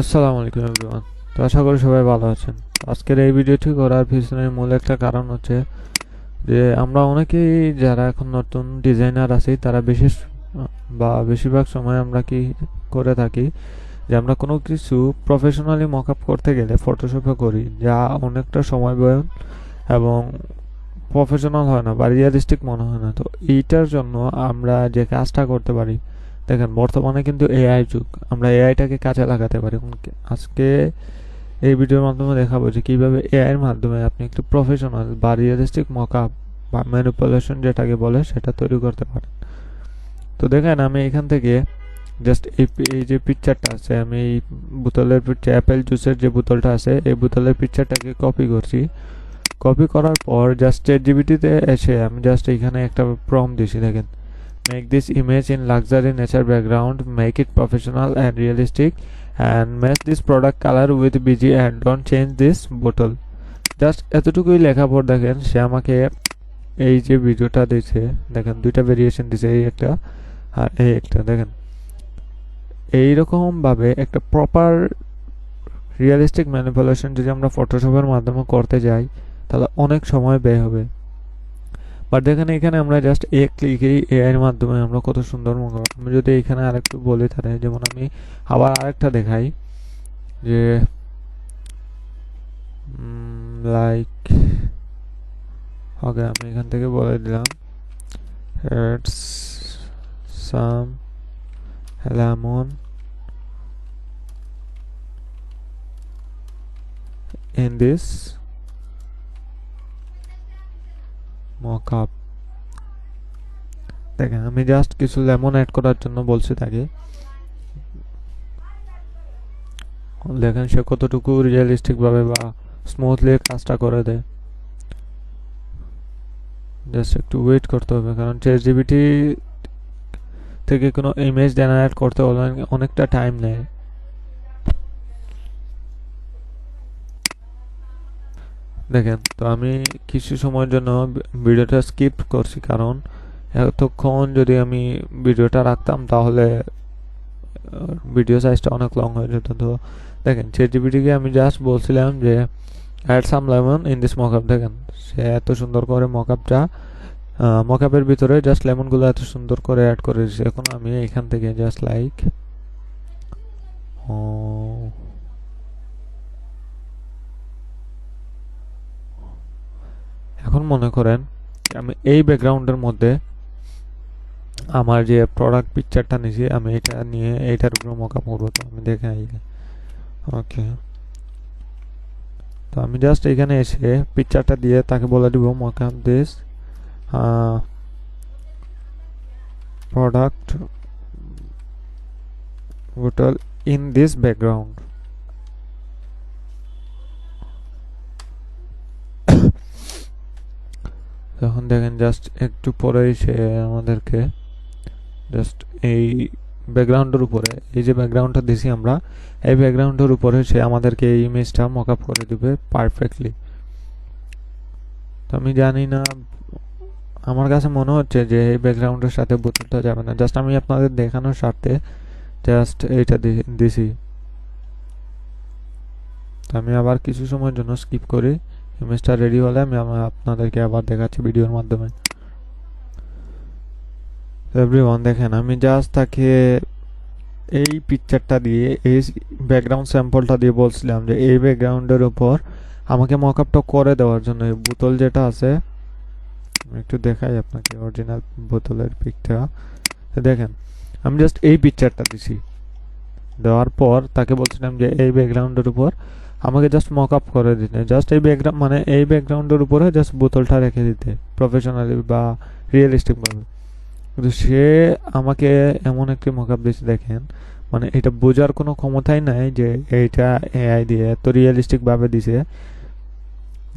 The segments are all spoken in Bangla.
আসসালামু আলাইকুম এভরিওয়ান। তো আশা করি সবাই ভালো আছেন। আজকের এই ভিডিওটি করার পিছনের মূল একটা কারণ হচ্ছে যে আমরা অনেকেই যারা এখন নতুন ডিজাইনার আছি তারা বেশিরভাগ সময় আমরা কি করে থাকি যে আমরা কোনো কিছু প্রফেশনালি মকআপ করতে গেলে ফটোশপে করি, যা অনেকটা সময় ব্যয় এবং প্রফেশনাল হয় না বা রিয়েলিস্টিক মনে হয় না। তো এইটার জন্য আমরা যে কাজটা করতে পারি, দেখেন বর্তমানে কিন্তু এআই যুগ, আমরা এআইটাকে কাজে লাগাতে পারি। আজকে এই ভিডিওর মাধ্যমে দেখাবো যে কিভাবে এআই এর মাধ্যমে আপনি একটু প্রফেশনাল বা রিয়েলিস্টিক মকআপ বা ম্যানিপুলেশন যেটাকে বলে সেটা তৈরি করতে পারেন। তো দেখেন আমি এখান থেকে জাস্ট এই যে পিকচারটা আছে, আমি এই বোতলের পিকচার, অ্যাপেল জুসের যে বোতলটা আছে এই বোতলের পিকচারটাকে কপি করছি। কপি করার পর জাস্ট চ্যাট জিপিটিতে এসে আমি জাস্ট এখানে একটা প্রম্পট দিছি, দেখেন make this image in luxury nature background, make it professional and realistic, and match this product color with BG and don't change this bottle. Just এতটুকুই লেখার পর দেখেন সে আমাকে এই যে ভিডিওটা দিয়েছে, দেখেন দুইটা ভেরিয়েশন দিয়েছে, এই একটা আর এই একটা। দেখেন এইরকম ভাবে একটা প্রপার রিয়েলিস্টিক ম্যানিপুলেশন যদি আমরা ফটোশপের মাধ্যমে করতে যাই তাহলে অনেক সময় ব্যয় হবে। বাট দেখেন এখানে আমরা জাস্ট এক ক্লিকেই এআই এর মাধ্যমে আমরা কত সুন্দর মনে। আমি যদি এখানে আরেকটু বলি তাহলে, যেমন আমি আবার আরেকটা দেখাই যে লাইক, ওকে আমি এখান থেকে বলে দিলাম adds some lemon in this mockup. দেখেন আমি জাস্ট কিছু লেমন অ্যাড করার জন্য বলছি তাকে, দেখেন সে কতটুকু রিয়েলিস্টিক ভাবে বা স্মুথলি কাজটা করে দেয়। জাস্ট একটু ওয়েট করতে হবে, কারণ চ্যাট জিপিটি থেকে কোনো ইমেজ জেনারেট করতে হলে অনেকটা টাইম নেয়। দেখেন তো আমি কিছু সময়ের জন্য ভিডিওটা স্কিপ করছি, কারণ এতক্ষণ যদি আমি ভিডিওটা রাখতাম তাহলে ভিডিও সাইজটা অনেক লং হয়ে যেত। তো দেখেন চ্যাট জিপিটিকে আমি জাস্ট বলছিলাম যে add some lemon in this mockup, দেখেন সে এত সুন্দর করে মকআপের ভিতরে জাস্ট লেমনগুলো এত সুন্দর করে অ্যাড করে দিয়েছে। এখন আমি এখান থেকে জাস্ট লাইক এখন মনে করেন আমি এই ব্যাকগ্রাউন্ডের মধ্যে আমার যে প্রোডাক্ট পিকচারটা নিয়েছি আমি এটা নিয়ে এইটার উপরে মকআপ করবো। তো আমি দেখে ওকে, তো আমি জাস্ট এখানে এসে পিকচারটা দিয়ে তাকে বলে দিব মকআপ দিস প্রোডাক্ট বোতল ইন দিস ব্যাকগ্রাউন্ড। তখন দেখেন জাস্ট একটু পরেই সে আমাদেরকে জাস্ট এই ব্যাকগ্রাউন্ডের উপরে, এই যে ব্যাকগ্রাউন্ডটা দিছি আমরা, এই ব্যাকগ্রাউন্ডের উপরে সে আমাদেরকে এই ইমেজটা মকআপ করে দিবে পারফেক্টলি। তো আমি জানি না, আমার কাছে মনে হচ্ছে যে এই ব্যাকগ্রাউন্ডের সাথে বোতলটা যাবে না। জাস্ট আমি আপনাদের দেখানোর স্বার্থে জাস্ট এইটা দিছি। আমি আবার কিছু সময়ের জন্য স্কিপ করি, ইমেজটা রেডি হলে আমি আপনাদেরকে আবার দেখাচ্ছি ভিডিওর মাধ্যমে। এভরিওয়ান দেখেন আমি জাস্ট তাকে এই পিকচারটা দিয়ে, এই ব্যাকগ্রাউন্ড স্যাম্পলটা দিয়ে বলছিলাম যে এই ব্যাকগ্রাউন্ডের উপর আমাকে মকআপটা করে দেওয়ার জন্য এই বোতল যেটা আছে, একটু দেখাই আপনাকে অরিজিনাল বোতলের পিকটা। দেখেন আমি জাস্ট এই পিকচারটা দিছি, দেওয়ার পর তাকে বলছিলাম যে এই ব্যাকগ্রাউন্ডের উপর আমাকে জাস্ট মকআপ করে দিতে, জাস্ট এই ব্যাকগ্রাউন্ড মানে এই ব্যাকগ্রাউন্ডের উপরে জাস্ট বোতলটা রেখে দিতে প্রফেশনালি বা রিয়েলিস্টিকভাবে। কিন্তু সে আমাকে এমন একটি মকআপ দিয়েছে, দেখেন মানে এটা বোঝার কোনো ক্ষমতাই নাই যে এইটা এআই দিয়ে এত রিয়েলিস্টিক ভাবে দিছে।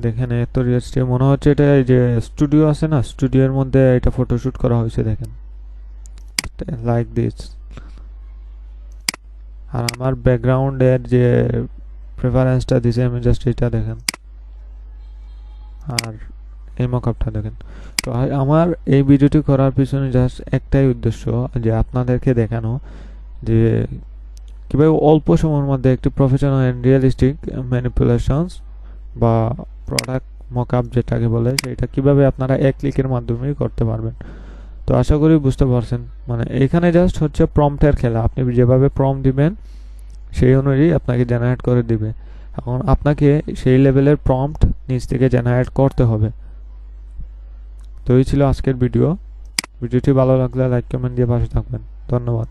দেখেন এত রিয়েলিস্টিক মনে হচ্ছে এটা এই যে স্টুডিও আছে না, স্টুডিওর মধ্যে এটা ফটোশুট করা হয়েছে। দেখেন লাইক দিস। আর আমার ব্যাকগ্রাউন্ডের যে প্রেফারেন্সটা দিছে আমি জাস্ট এটা দেখেন, আর এই মকআপটা দেখেন। তো আমার এই ভিডিওটি করার পিছনে জাস্ট একটাই উদ্দেশ্য, যে আপনাদেরকে দেখানো যে কীভাবে অল্প সময়ের মধ্যে একটি প্রফেশনাল অ্যান্ড রিয়েলিস্টিক ম্যানিপুলেশনস বা প্রোডাক্ট মকআপ যেটাকে বলে সেটা কিভাবে আপনারা এক ক্লিকের মাধ্যমেই করতে পারবেন। তো আশা করি বুঝতে পারছেন, মানে এখানে জাস্ট হচ্ছে প্রম্পটের খেলা। আপনি যেভাবে প্রম্পট দিবেন সেই অনুযায়ী আপনাকে জেনারেট করে দিবে। এখন আপনাকে সেই লেভেলের প্রম্পট নিজ থেকে জেনারেট করতে হবে। তো এই ছিল আজকের ভিডিওটি ভালো লাগলে লাইক কমেন্ট দিয়ে পাশে থাকবেন। ধন্যবাদ।